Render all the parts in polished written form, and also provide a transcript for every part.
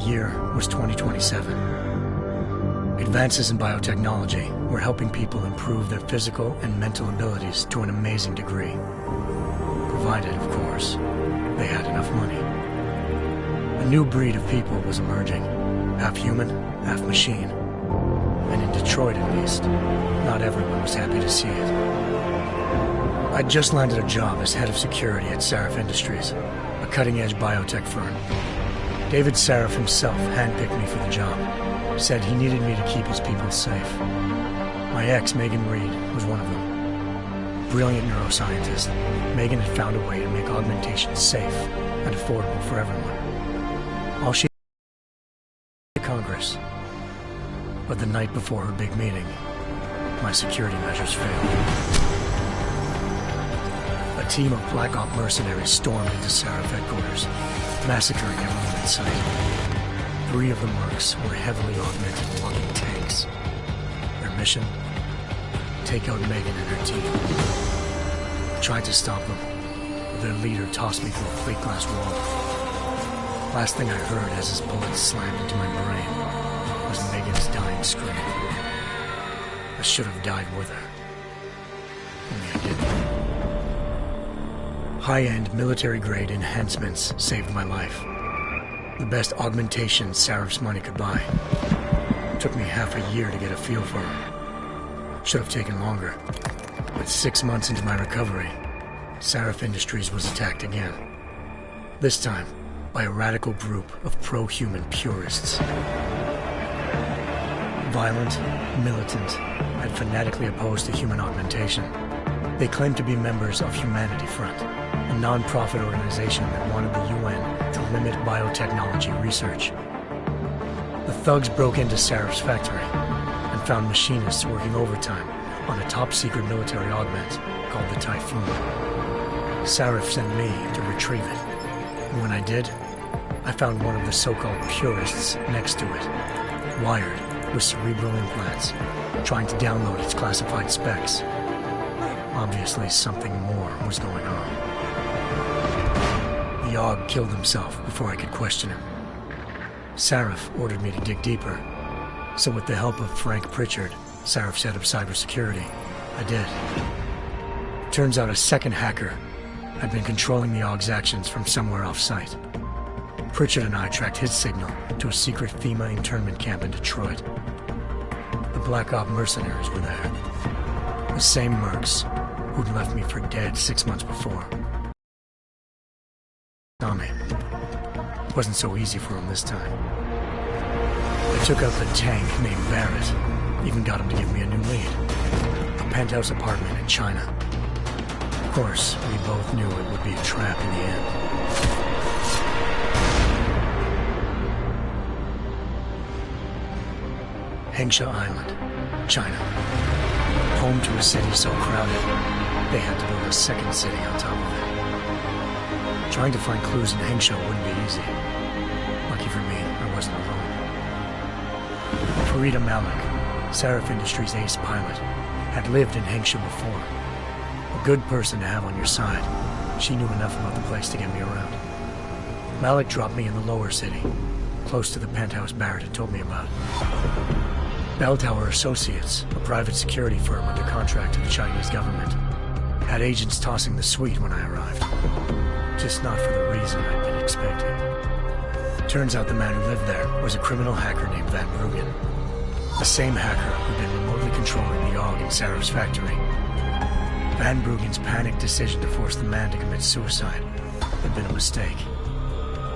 year was 2027. Advances in biotechnology were helping people improve their physical and mental abilities to an amazing degree. Provided, of course, they had enough money. A new breed of people was emerging, half human, half machine. And in Detroit, at least, not everyone was happy to see it. I'd just landed a job as head of security at Sarif Industries, a cutting-edge biotech firm. David Sarif himself handpicked me for the job, said he needed me to keep his people safe. My ex, Megan Reed, was one of them. Brilliant neuroscientist, Megan had found a way to make augmentation safe and affordable for everyone. All she did was Congress. But the night before her big meeting, my security measures failed. A team of Black Op mercenaries stormed into Sarif headquarters, massacring everyone in sight. 3 of the mercs were heavily augmented walking tanks. Their mission? Take out Megan and her team. I tried to stop them, but their leader tossed me through a plate glass wall. Last thing I heard as his bullets slammed into my brain was Megan's dying scream. I should have died with her. Only I didn't. High-end military-grade enhancements saved my life. The best augmentation Sarif's money could buy. It took me half a year to get a feel for her. Should have taken longer. But 6 months into my recovery, Sarif Industries was attacked again. This time, by a radical group of pro-human purists. Violent, militant, and fanatically opposed to human augmentation. They claimed to be members of Humanity Front, a non-profit organization that wanted the UN to limit biotechnology research. The thugs broke into Sarif's factory and found machinists working overtime on a top-secret military augment called the Typhoon. Sarif sent me to retrieve it, and when I did, I found one of the so-called purists next to it, wired with cerebral implants, trying to download its classified specs. Obviously, something more was going on. The AUG killed himself before I could question him. Sarif ordered me to dig deeper, so with the help of Frank Pritchard, Sarif's head of cybersecurity, I did. Turns out a second hacker had been controlling the AUG's actions from somewhere off-site. Pritchard and I tracked his signal to a secret FEMA internment camp in Detroit. The Black Op mercenaries were there. The same mercs who'd left me for dead 6 months before. Saw me. It wasn't so easy for him this time. I took out the tank named Barrett, even got him to give me a new lead. A penthouse apartment in China. Of course, we both knew it would be a trap in the end. Hengsha Island, China. Home to a city so crowded, they had to build a second city on top of it. Trying to find clues in Hengsha wouldn't be easy. Lucky for me, I wasn't alone. Farida Malik, Sarif Industries' ace pilot, had lived in Hengsha before. A good person to have on your side. She knew enough about the place to get me around. Malik dropped me in the lower city, close to the penthouse Barrett had told me about. Bell Tower Associates, a private security firm under contract to the Chinese government, had agents tossing the suite when I arrived. Just not for the reason I'd been expecting. Turns out the man who lived there was a criminal hacker named Van Bruggen. The same hacker who'd been remotely controlling the AUG in Sarif's factory. Van Bruggen's panicked decision to force the man to commit suicide had been a mistake.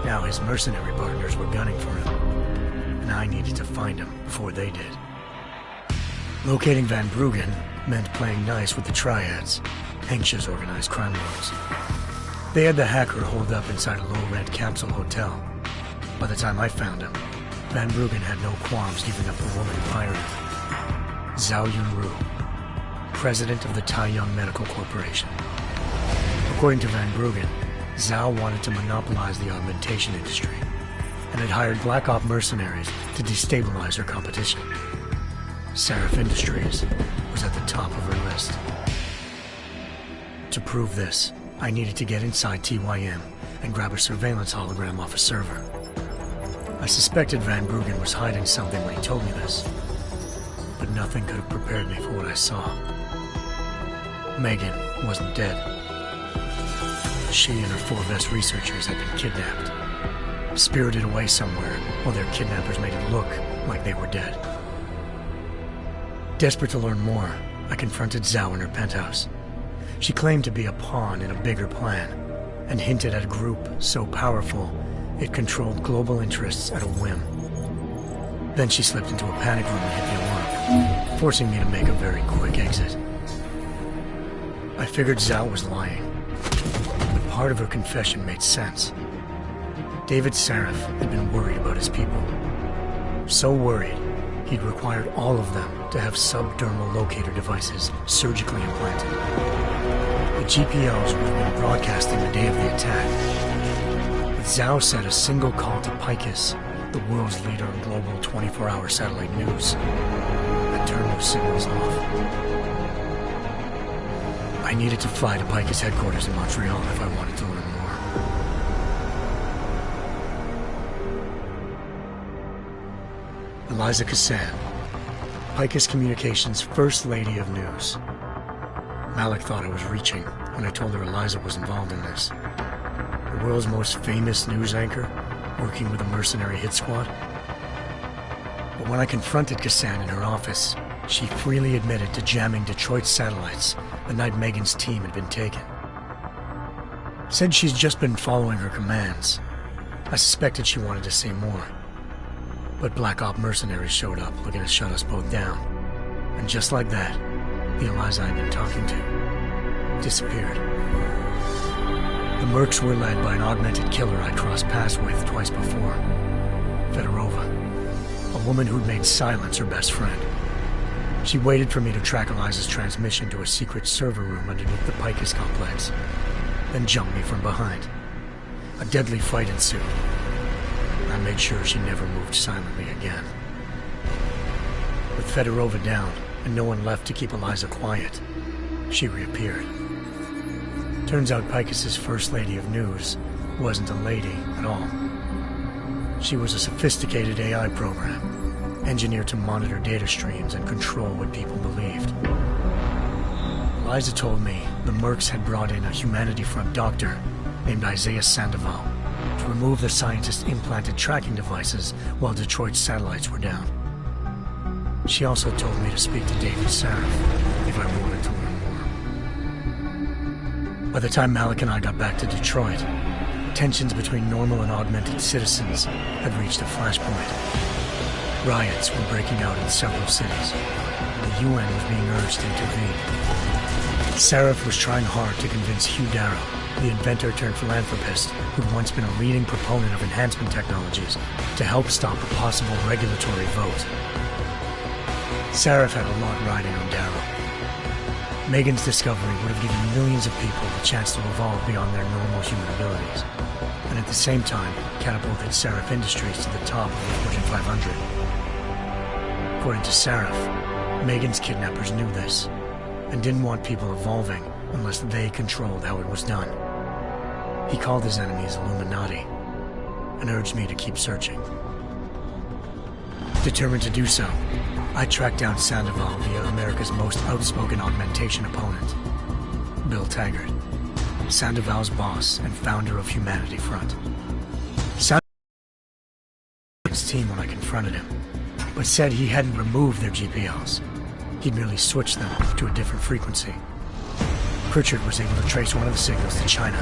Now his mercenary partners were gunning for him, and I needed to find him before they did. Locating Van Bruggen meant playing nice with the Triads, Hengsha's organized crime lords. They had the hacker holed up inside a low-rent capsule hotel. By the time I found him, Van Bruggen had no qualms giving up the woman who hired him. Zhao Yunru, president of the Taiyang Medical Corporation. According to Van Bruggen, Zhao wanted to monopolize the augmentation industry and had hired Black Op mercenaries to destabilize her competition. Sarif Industries was at the top of her list. To prove this, I needed to get inside TYM and grab a surveillance hologram off a server. I suspected Van Bruggen was hiding something when he told me this, but nothing could have prepared me for what I saw. Megan wasn't dead. She and her 4 best researchers had been kidnapped, spirited away somewhere while their kidnappers made it look like they were dead. Desperate to learn more, I confronted Zhao in her penthouse. She claimed to be a pawn in a bigger plan, and hinted at a group so powerful it controlled global interests at a whim. Then she slipped into a panic room and hit the alarm, forcing me to make a very quick exit. I figured Zhao was lying, but part of her confession made sense. David Sarif had been worried about his people. So worried, he'd required all of them to have subdermal locator devices surgically implanted. The GPOs would have been broadcasting the day of the attack. But Zhao said a single call to Picus, the world's leader in global 24-hour satellite news, had turned those signals off. I needed to fly to Picus headquarters in Montreal if I wanted to learn more. Eliza Cassan, Picus Communications' First Lady of News. Malik thought I was reaching when I told her Eliza was involved in this. The world's most famous news anchor, working with a mercenary hit squad. But when I confronted Cassan in her office, she freely admitted to jamming Detroit's satellites the night Megan's team had been taken. Said she's just been following her commands. I suspected she wanted to say more. But Black Op mercenaries showed up looking to shut us both down. And just like that, the Eliza I'd been talking to disappeared. The mercs were led by an augmented killer I crossed paths with twice before, Fedorova, a woman who'd made silence her best friend. She waited for me to track Eliza's transmission to a secret server room underneath the Picus complex, then jumped me from behind. A deadly fight ensued. I made sure she never moved silently again. With Fedorova down, and no one left to keep Eliza quiet, she reappeared. Turns out Picus's First Lady of News wasn't a lady at all. She was a sophisticated AI program, engineered to monitor data streams and control what people believed. Eliza told me the mercs had brought in a Humanity Front doctor named Isaiah Sandoval to remove the scientist's implanted tracking devices while Detroit's satellites were down. She also told me to speak to David Sarif if I wanted to learn more. By the time Malik and I got back to Detroit, tensions between normal and augmented citizens had reached a flashpoint. Riots were breaking out in several cities, and the UN was being urged to intervene. Sarif was trying hard to convince Hugh Darrow, the inventor-turned-philanthropist who'd once been a leading proponent of enhancement technologies, to help stop a possible regulatory vote. Sarif had a lot riding on Darrow. Megan's discovery would have given millions of people the chance to evolve beyond their normal human abilities, and at the same time catapulted Sarif Industries to the top of the Fortune 500. According to Sarif, Megan's kidnappers knew this, and didn't want people evolving unless they controlled how it was done. He called his enemies Illuminati, and urged me to keep searching. Determined to do so, I tracked down Sandoval via America's most outspoken augmentation opponent, Bill Taggart, Sandoval's boss and founder of Humanity Front. Sandoval was his team when I confronted him, but said he hadn't removed their GPLs. He'd merely switched them to a different frequency. Pritchard was able to trace one of the signals to China.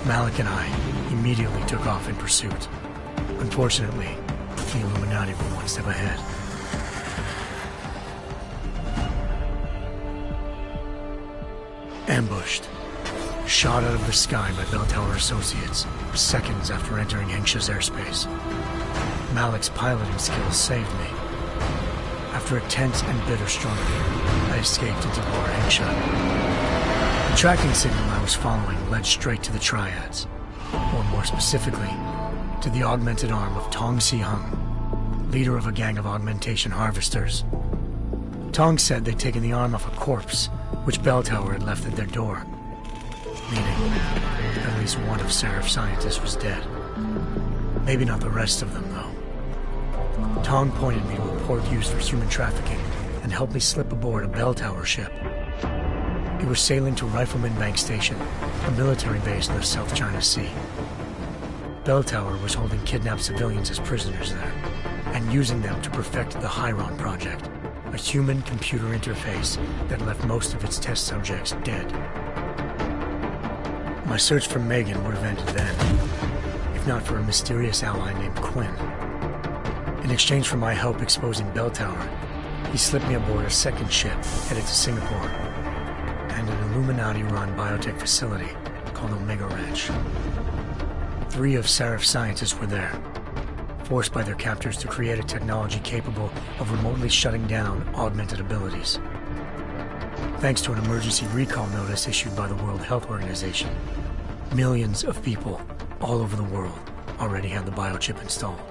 Malik and I immediately took off in pursuit. Unfortunately, the Illuminati were one step ahead. Ambushed. Shot out of the sky by Bell Tower Associates, seconds after entering Hengsha's airspace. Malik's piloting skills saved me. After a tense and bitter struggle, I escaped into Lower Hengsha. The tracking signal I was following led straight to the Triads, or more specifically, to the augmented arm of Tong Si-hung, leader of a gang of augmentation harvesters. Tong said they'd taken the arm off a corpse, which Bell Tower had left at their door, meaning at least one of Sarif's scientists was dead. Maybe not the rest of them, though. Tong pointed me to a port used for human trafficking and helped me slip aboard a bell tower ship. It was sailing to Rifleman Bank Station, a military base in the South China Sea. Bell Tower was holding kidnapped civilians as prisoners there, and using them to perfect the Hyron Project, a human-computer interface that left most of its test subjects dead. My search for Megan would have ended then, if not for a mysterious ally named Quinn. In exchange for my help exposing Bell Tower, he slipped me aboard a second ship headed to Singapore, and an Illuminati-run biotech facility called Omega Ranch. 3 of Seraph's scientists were there, forced by their captors to create a technology capable of remotely shutting down augmented abilities. Thanks to an emergency recall notice issued by the World Health Organization, millions of people all over the world already had the biochip installed.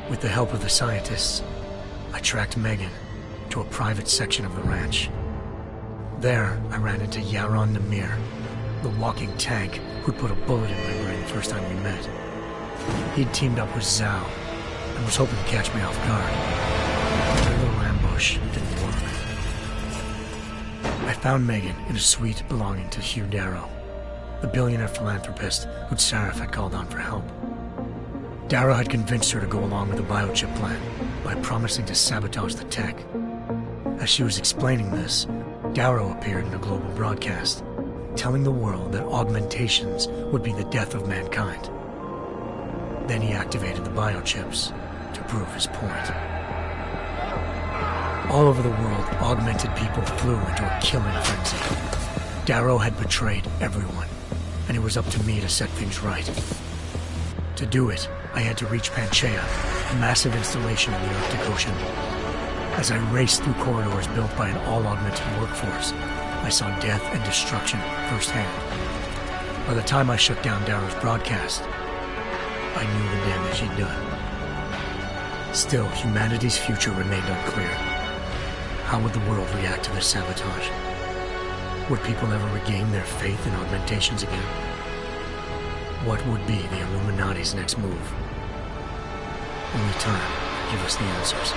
With the help of the scientists, I tracked Megan to a private section of the ranch. There, I ran into Yaron Namir, the walking tank who'd put a bullet in my brain the first time we met. He'd teamed up with Zhao and was hoping to catch me off guard. Their little ambush didn't work. I found Megan in a suite belonging to Hugh Darrow, the billionaire philanthropist who Seraph had called on for help. Darrow had convinced her to go along with the biochip plan by promising to sabotage the tech. As she was explaining this, Darrow appeared in a global broadcast, telling the world that augmentations would be the death of mankind. Then he activated the biochips to prove his point. All over the world, augmented people flew into a killing frenzy. Darrow had betrayed everyone, and it was up to me to set things right. To do it, I had to reach Panchaea, a massive installation in the Arctic Ocean. As I raced through corridors built by an all-augmented workforce, I saw death and destruction firsthand. By the time I shut down Darrow's broadcast, I knew the damage he'd done. Still, humanity's future remained unclear. How would the world react to this sabotage? Would people ever regain their faith in augmentations again? What would be the Illuminati's next move? Only time could give us the answers.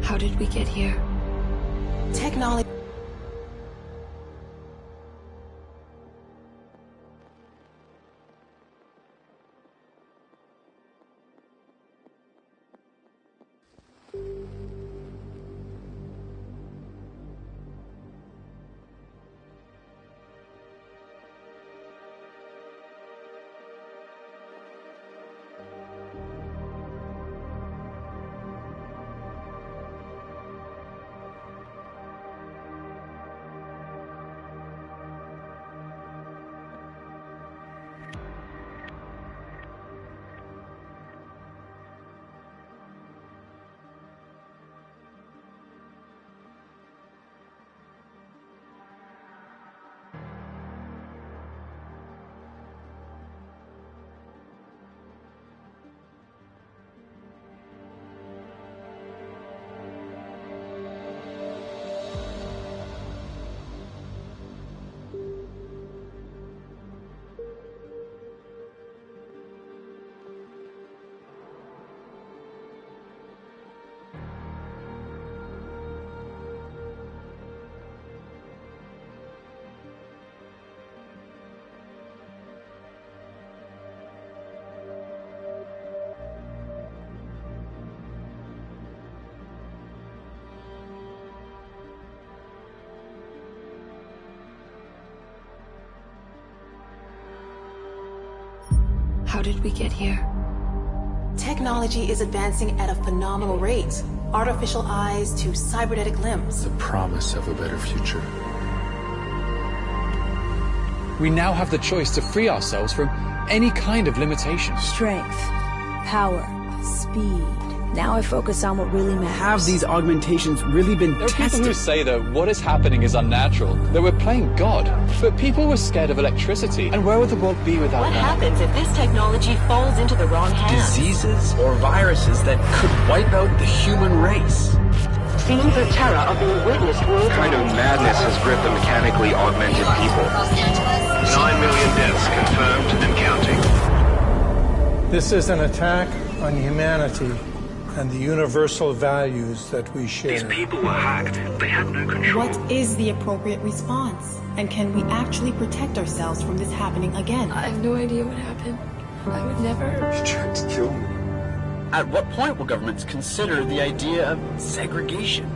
How did we get here? Technology. How did we get here? Technology is advancing at a phenomenal rate. Artificial eyes to cybernetic limbs. The promise of a better future. We now have the choice to free ourselves from any kind of limitation. Strength, power, speed, Now I focus on what really matters. Have these augmentations really been There are people tested? who say that what is happening is unnatural, that we're playing God. But people were scared of electricity, and where would the world be without What that? happens if this technology falls into the wrong hands? Diseases or viruses that could wipe out the human race. Scenes of terror are being witnessed worldwide. What kind of madness has gripped the mechanically augmented people? 9 million deaths confirmed and counting. This is an attack on humanity and the universal values that we share. These people were hacked. They had no control. What is the appropriate response? And can we actually protect ourselves from this happening again? I have no idea what happened. I would never... You tried to kill me. At what point will governments consider the idea of segregation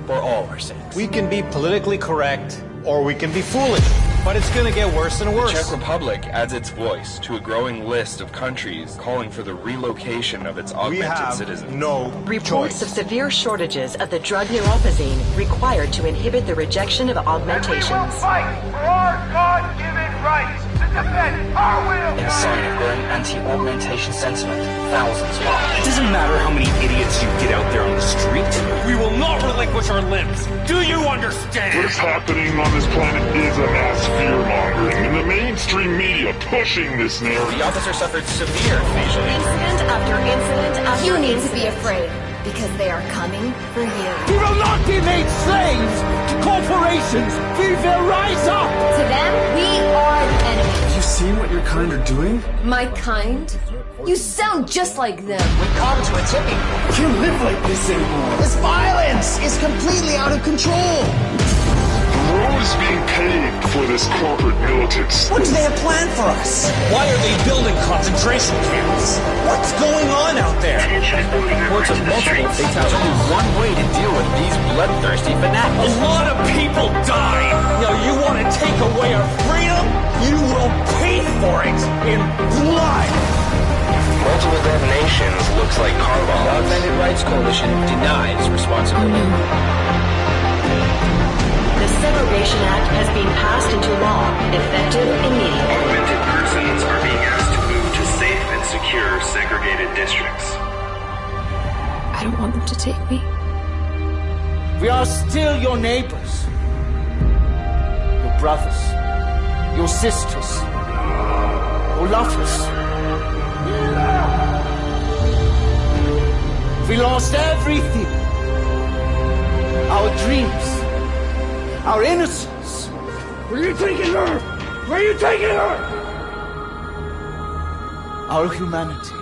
for all our sakes? We can be politically correct, or we can be foolish, but it's gonna get worse and worse. The Czech Republic adds its voice to a growing list of countries calling for the relocation of its augmented citizens. No Reports of severe shortages of the drug neurophazine required to inhibit the rejection of augmentations. And we will fight for our God-given rights to defend our will. In a sign of growing anti-augmentation sentiment, thousands march. It doesn't matter how many idiots you get out there on the street. We will not relinquish our limbs. Do you understand? What is happening on this planet is a mass fear-mongering, and the mainstream media pushing this narrative. The officer suffered severe facial Incident after incident after You need incident. to be afraid, because they are coming for you. We will not be made slaves to corporations. We will rise up. To them, we are the enemy. Have you seen what your kind are doing? My kind? You sound just like them. We've come to a tipping point. We can't live like this anymore. This violence is completely out of control. The road is being paved for this corporate militant. What do they have planned for us? Why are they building concentration camps? What's going on out there? reports of multiple fatalities. Only one way to deal with these bloodthirsty fanatics. A lot of people died. Now you want to take away our freedom? You will pay for it in blood. Multiple detonations looks like car bombs. The Augmented Rights Coalition denies responsibility. The Segregation Act has been passed into law, effective immediately. Augmented persons are being asked to move to safe and secure segregated districts. I don't want them to take me. We are still your neighbors, your brothers, your sisters, your lovers. We lost everything. Our dreams, our innocence. Where are you taking her? Where are you taking her? Our humanity.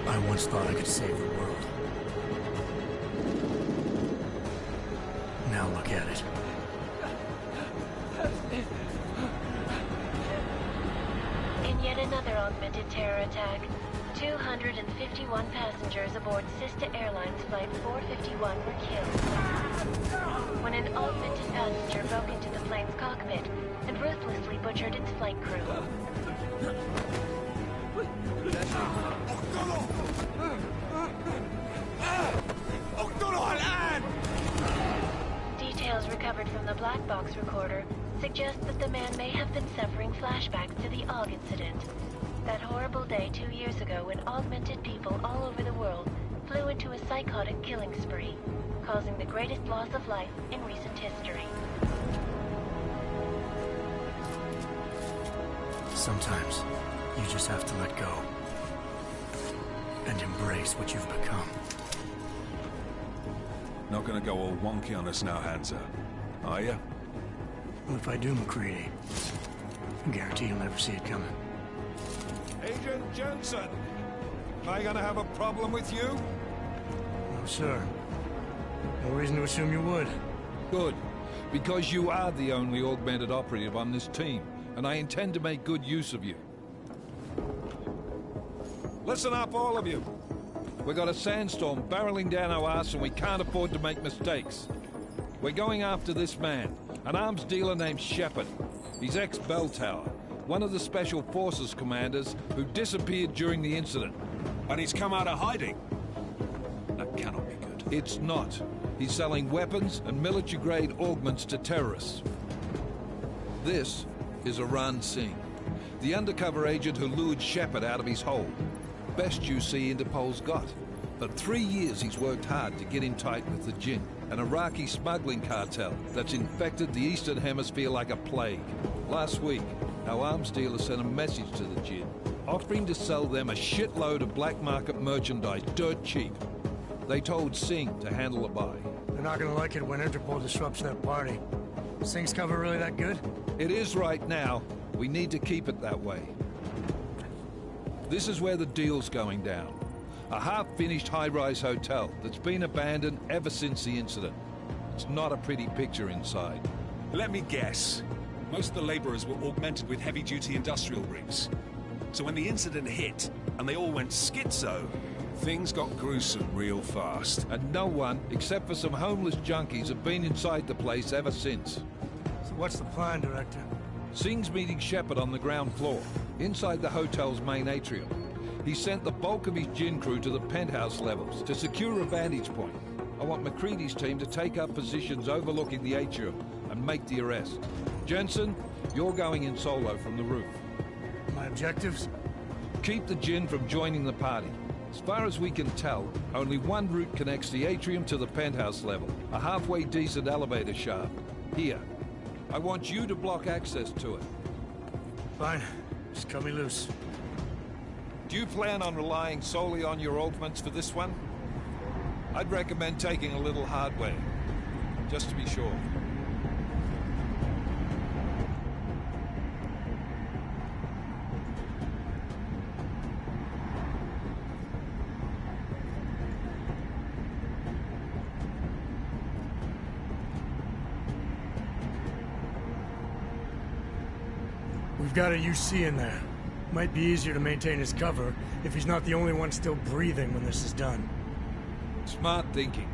I once thought I could save the world. Now look at it. In In yet another augmented terror attack, 251 passengers aboard Sister Airlines Flight 451 were killed when an augmented passenger broke into the plane's cockpit and ruthlessly butchered its flight crew. Details recovered from the black box recorder suggest that the man may have been suffering flashbacks to the AUG incident. That horrible day 2 years ago when augmented people all over the world flew into a psychotic killing spree, causing the greatest loss of life in recent history. Sometimes, you just have to let go. And embrace what you've become. Not gonna go all wonky on us now, Hansa, are ya? Well, if I do, McCready, I guarantee you'll never see it coming. Agent Jensen! Am I gonna have a problem with you? No, sir. No reason to assume you would. Good. Because you are the only augmented operative on this team, and I intend to make good use of you. Listen up, all of you. We got a sandstorm barreling down our arse and we can't afford to make mistakes. We're going after this man, an arms dealer named Shepard. He's ex-Bell Tower, one of the Special Forces commanders who disappeared during the incident. And he's come out of hiding? That cannot be good. It's not. He's selling weapons and military-grade augments to terrorists. This is Aran Singh, the undercover agent who lured Shepard out of his hole. Best you see Interpol's got. For 3 years he's worked hard to get in tight with the Jinn, an Iraqi smuggling cartel that's infected the Eastern Hemisphere like a plague. Last week, our arms dealer sent a message to the Jinn, offering to sell them a shitload of black market merchandise dirt cheap. They told Singh to handle the buy. They're not gonna like it when Interpol disrupts their party. Singh's cover really that good? It is right now. We need to keep it that way. This is where the deal's going down. A half-finished high-rise hotel that's been abandoned ever since the incident. It's not a pretty picture inside. Let me guess. Most of the laborers were augmented with heavy-duty industrial rigs. So when the incident hit, and they all went schizo, things got gruesome real fast. And no one, except for some homeless junkies, have been inside the place ever since. So what's the plan, Director? Singh's meeting Shepard on the ground floor, inside the hotel's main atrium. He sent the bulk of his Jinn crew to the penthouse levels to secure a vantage point. I want McCready's team to take up positions overlooking the atrium and make the arrest. Jensen, you're going in solo from the roof. My objectives? Keep the Jinn from joining the party. As far as we can tell, only one route connects the atrium to the penthouse level, a halfway decent elevator shaft. Here. I want you to block access to it. Fine. Just cut me loose. Do you plan on relying solely on your augments for this one? I'd recommend taking a little hardware, just to be sure. We've got a UC in there. Might be easier to maintain his cover if he's not the only one still breathing when this is done. Smart thinking.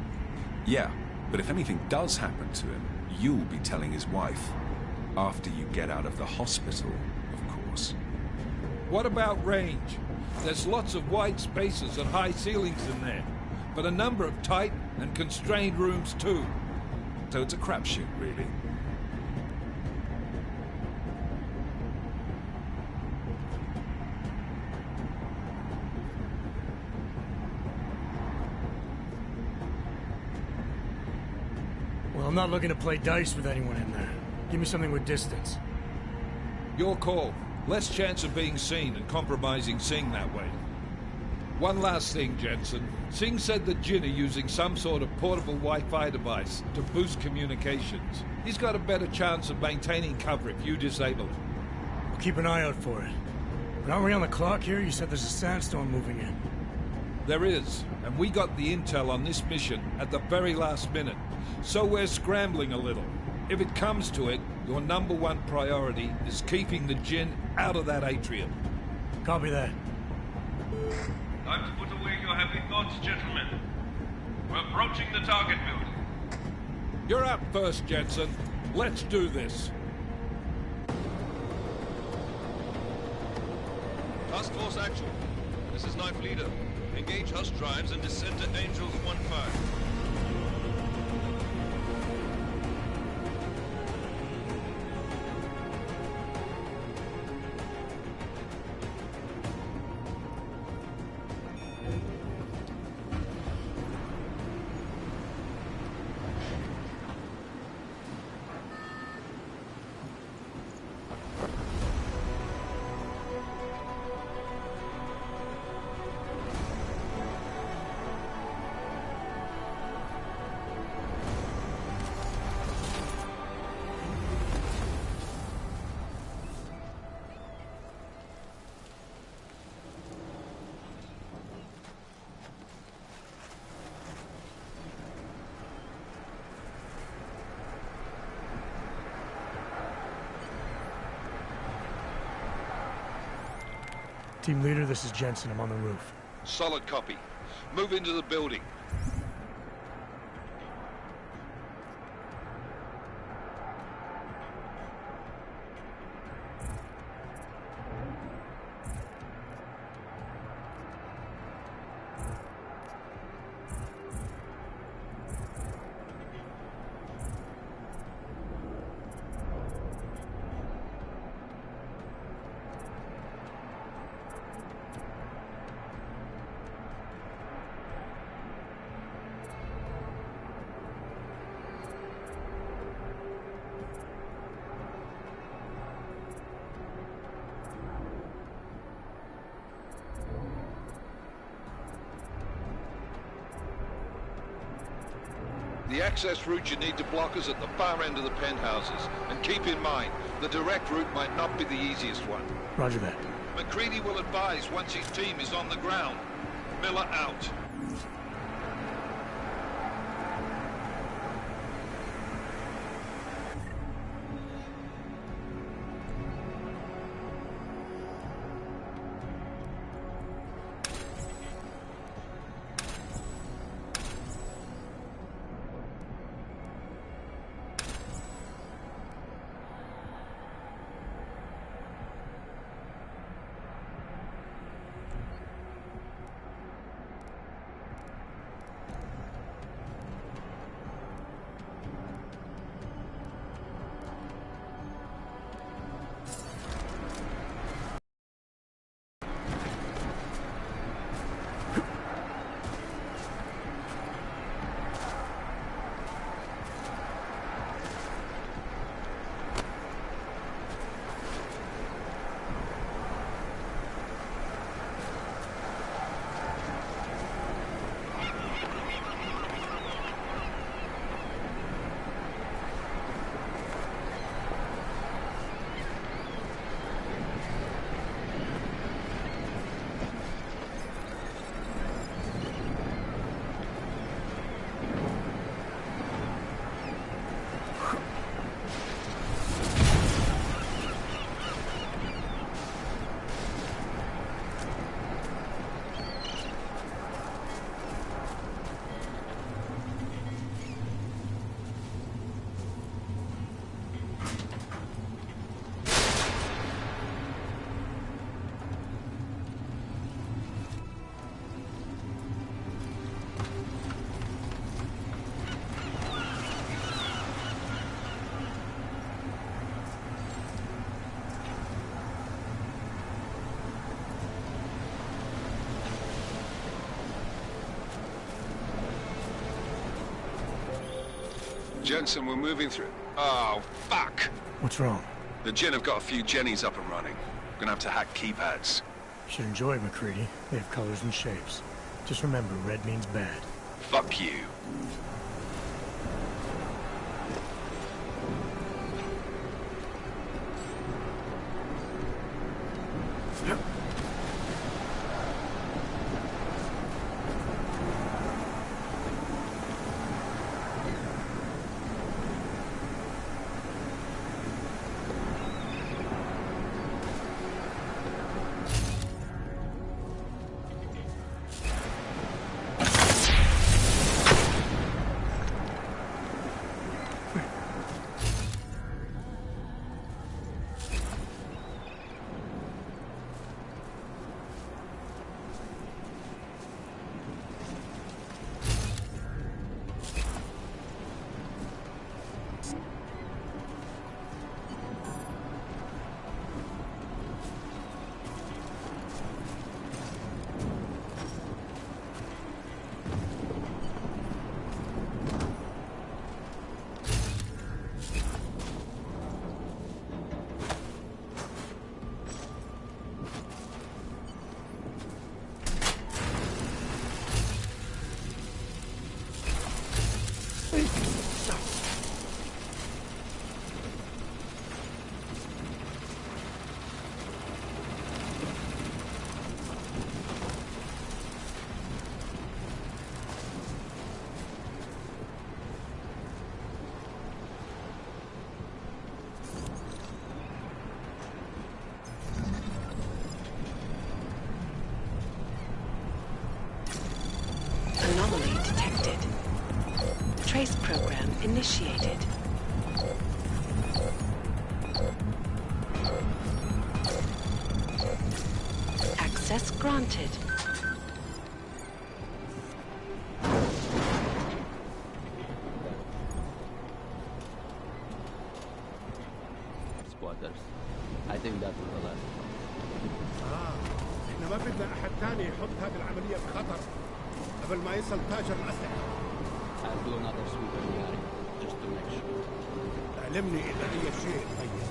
Yeah, but if anything does happen to him, you'll be telling his wife. After you get out of the hospital, of course. What about range? There's lots of wide spaces and high ceilings in there, but a number of tight and constrained rooms too. So it's a crapshoot, really. Well, I'm not looking to play dice with anyone in there. Give me something with distance. Your call. Less chance of being seen and compromising Singh that way. One last thing, Jensen. Singh said that Jinn are using some sort of portable Wi-Fi device to boost communications. He's got a better chance of maintaining cover if you disable it. We'll keep an eye out for it. But aren't we on the clock here? You said there's a sandstorm moving in. There is, and we got the intel on this mission at the very last minute. So we're scrambling a little. If it comes to it, your #1 priority is keeping the Jinn out of that atrium. Copy that. Time to put away your happy thoughts, gentlemen. We're approaching the target building. You're up first, Jensen. Let's do this. Task Force Actual. This is Knife Leader. Engage Hush drives and descend to Angels 1-5. Team leader, this is Jensen. I'm on the roof. Solid copy. Move into the building. The access route you need to block is at the far end of the penthouses. And keep in mind, the direct route might not be the easiest one. Roger that. McCready will advise once his team is on the ground. Miller out. Jensen, we're moving through. Oh, fuck! What's wrong? The Jinn have got a few Jennies up and running. We're gonna have to hack keypads. You should enjoy it, McCready. They have colors and shapes. Just remember, red means bad. Fuck you. Trace program initiated. Access granted. Squatters. I think that was the last. احنا ما بدنا احد تاني يحط هذه العملية في خطر قبل ما يصل تاجر الأسلحة. I'll do another sweep in the area, just to make sure. علمني إذا أي شيء تغير.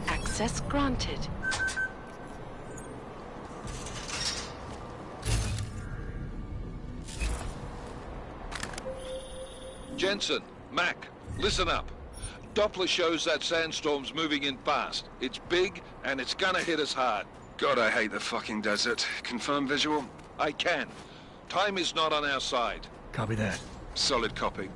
Access granted. Jensen, Mac, listen up. Doppler shows that sandstorm's moving in fast. It's big, and it's gonna hit us hard. God, I hate the fucking desert. Confirm visual? I can. Time is not on our side. Copy that. Solid copy.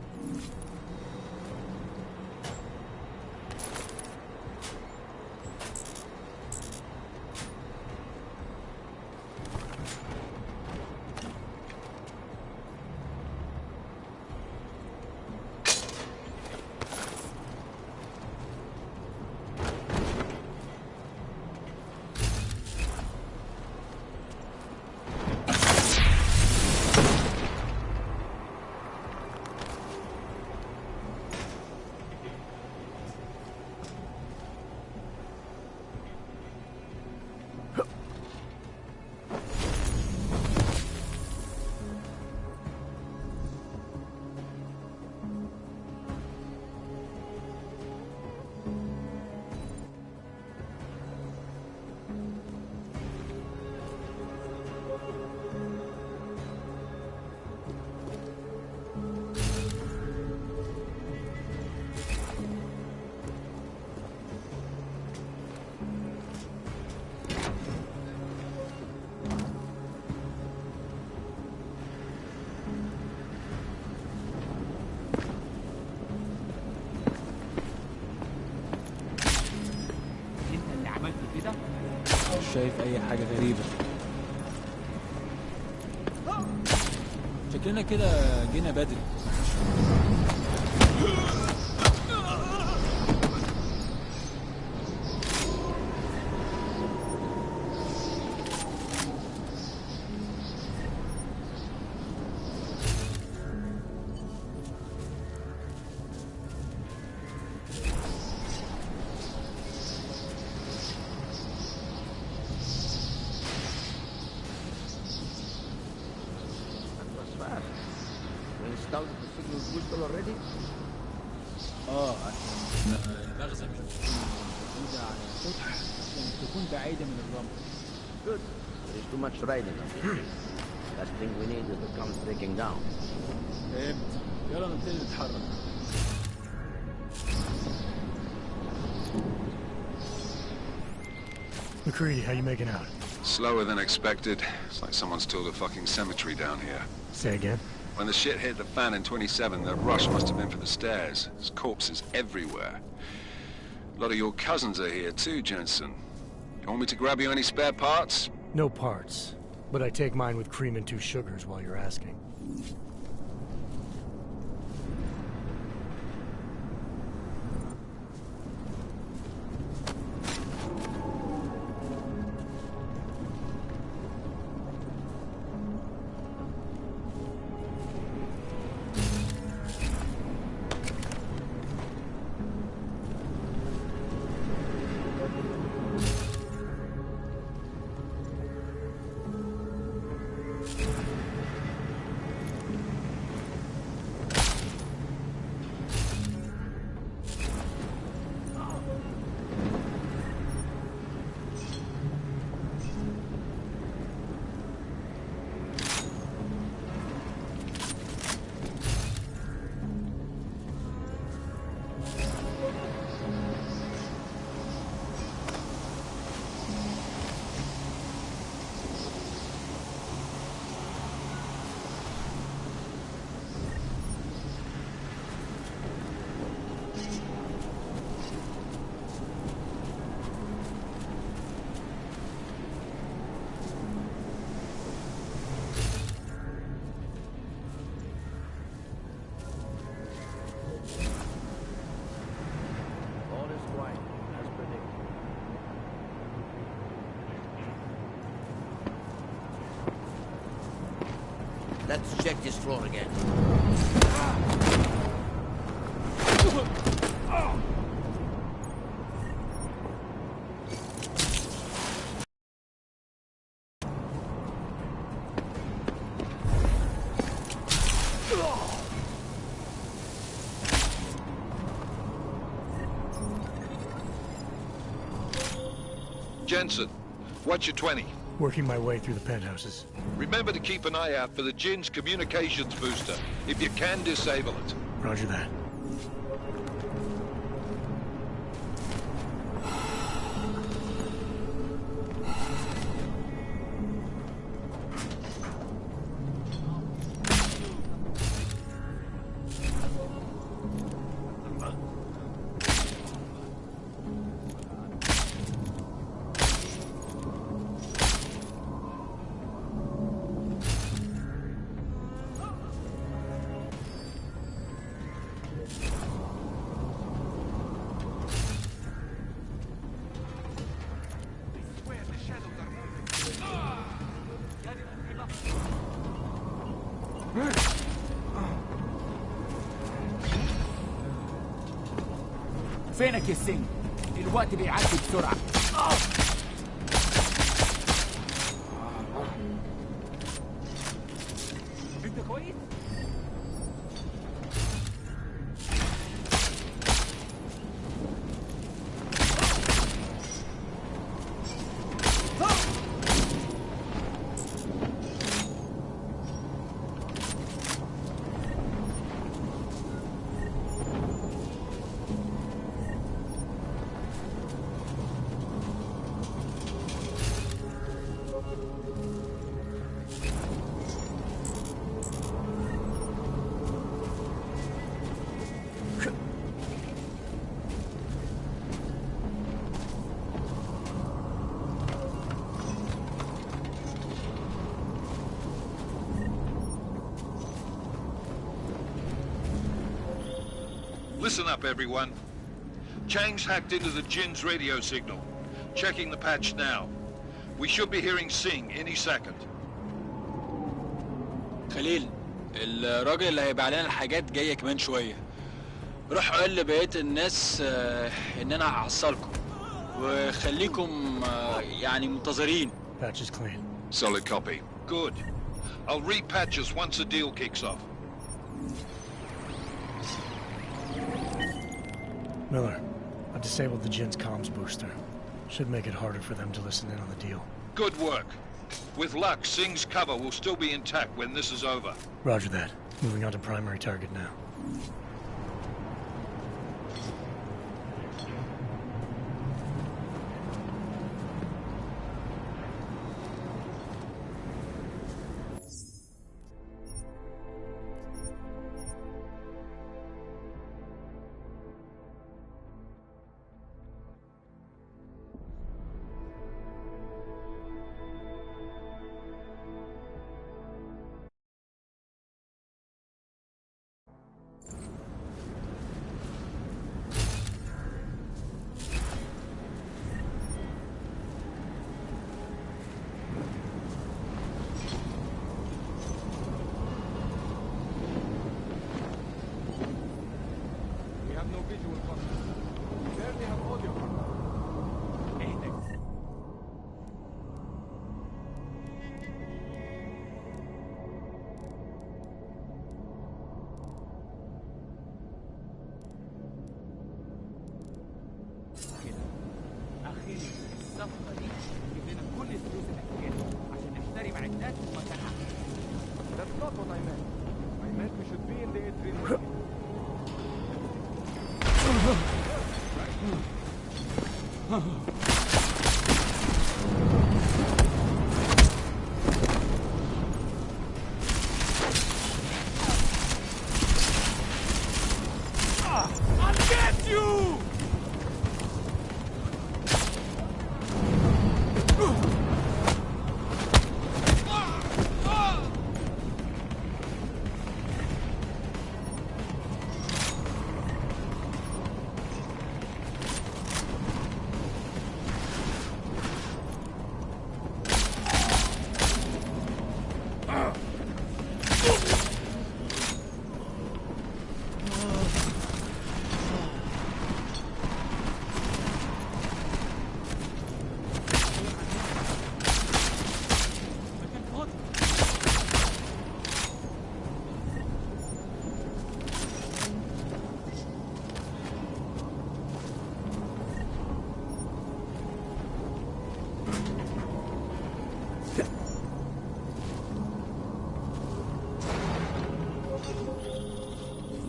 شايف اي حاجة غريبة. شكلنا كده جينا بدري. already? المغزى مش موجودة على السطح عشان تكون بعيدة من الرمل. Good. There is too much riding on this. Last thing we need is to come breaking down. فهمت. يلا نبتدي نتحرك. McCready, how you making out? Slower than expected. It's like someone's tilled a fucking cemetery down here. Say again? When the shit hit the fan in 27, the rush must have been for the stairs. There's corpses everywhere. A lot of your cousins are here too, Jensen. You want me to grab you any spare parts? No parts. But I take mine with cream and 2 sugars while you're asking. Let's check this floor again. Jensen, what's your 20? Working my way through the penthouses. Remember to keep an eye out for the Jinn's communications booster. If you can, disable it. Roger that. فينك يا سين؟ الوقت بيعدي بسرعة. انت كويس؟ Listen up, everyone. Chang's hacked into the Jinn's radio signal. Checking the patch now. We should be hearing Sing any second. خليل، الراجل اللي هيبيع لنا الحاجات جاية كمان شوية. روح قول لبقية الناس إن أنا هحصلكم. وخليكم يعني منتظرين. Patch is clean. Solid copy. Good. I'll repatch us once the deal kicks off. Miller, I've disabled the Jinn's comms booster. Should make it harder for them to listen in on the deal. Good work. With luck, Sing's cover will still be intact when this is over. Roger that. Moving on to primary target now.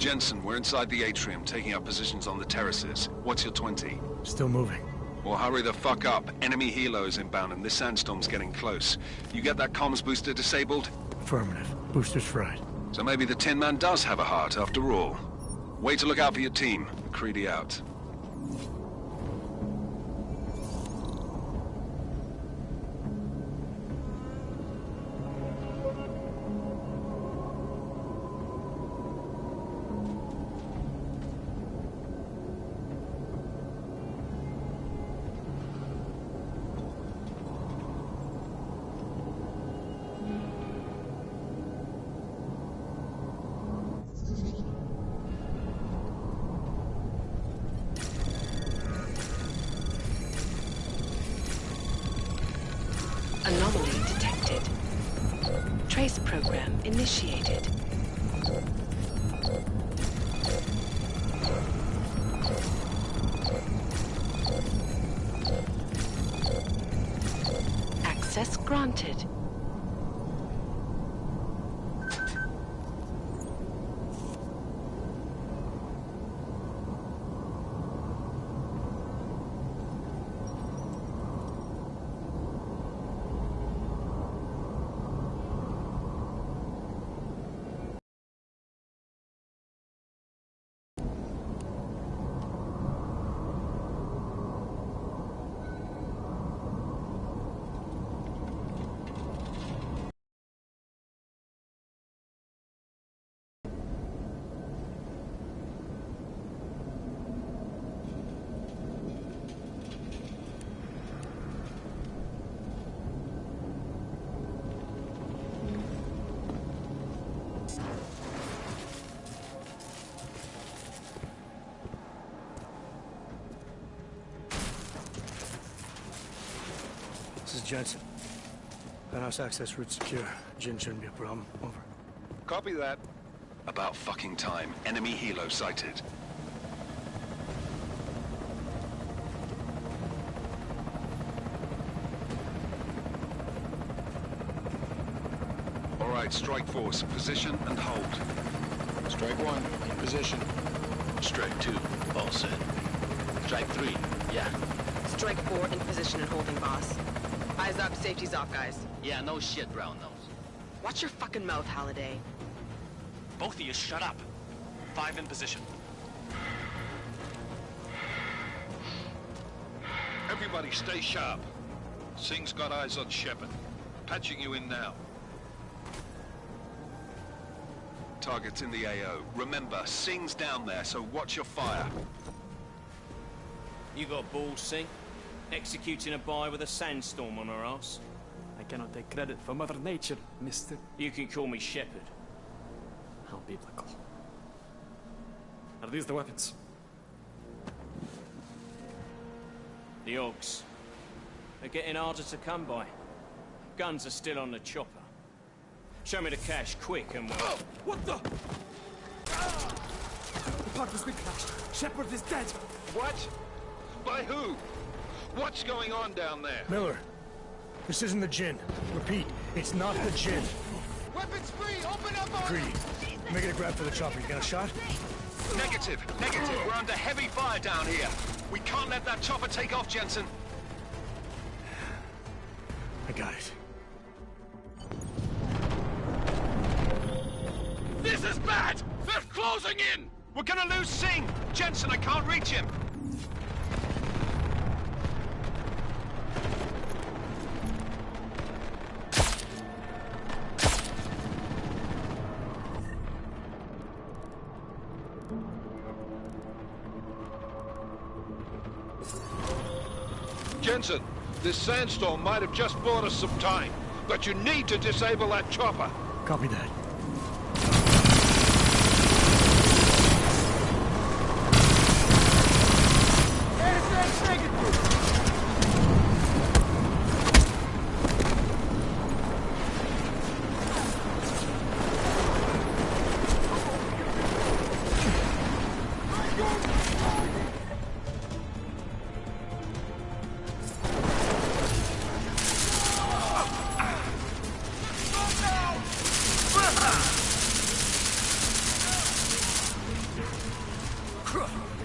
Jensen, we're inside the atrium, taking up positions on the terraces. What's your 20? Still moving. Well, hurry the fuck up. Enemy helos inbound and this sandstorm's getting close. You get that comms booster disabled? Affirmative. Booster's fried. So maybe the Tin Man does have a heart after all. Way to look out for your team. McCready out. Anomaly detected. Trace program initiated. Access granted. This is Jensen. Penthouse access route secure. Jin shouldn't be a problem. Over. Copy that. About fucking time. Enemy helo sighted. All right, Strike Force. Position and hold. Strike 1, in position. Strike 2, all set. Strike 3, yeah. Strike 4 in position and holding, boss. Eyes up, safety's off, guys. Yeah, no shit, brown nose. Watch your fucking mouth, Halliday. Both of you shut up. 5 in position. Everybody stay sharp. Singh's got eyes on Shepard. Patching you in now. Target's in the AO. Remember, Singh's down there, so watch your fire. You got balls, Singh? Executing a buy with a sandstorm on our ass? I cannot take credit for Mother Nature, mister. You can call me Shepard. How biblical. Are these the weapons? The Augs. They're getting harder to come by. Guns are still on the chopper. Show me the cash, quick, and we'll... Oh, what the? The partner's been crashed. Shepard is dead. What? By who? What's going on down there? Miller, this isn't the Jinn. Repeat, it's not the Jinn. Weapons free! Open up on Greedy, making a grab for the chopper. You got a shot? Negative. We're under heavy fire down here. We can't let that chopper take off, Jensen. I got it. This is bad! They're closing in! We're gonna lose Singh! Jensen, I can't reach him! Jensen, this sandstorm might have just bought us some time, but you need to disable that chopper. Copy that. Huh.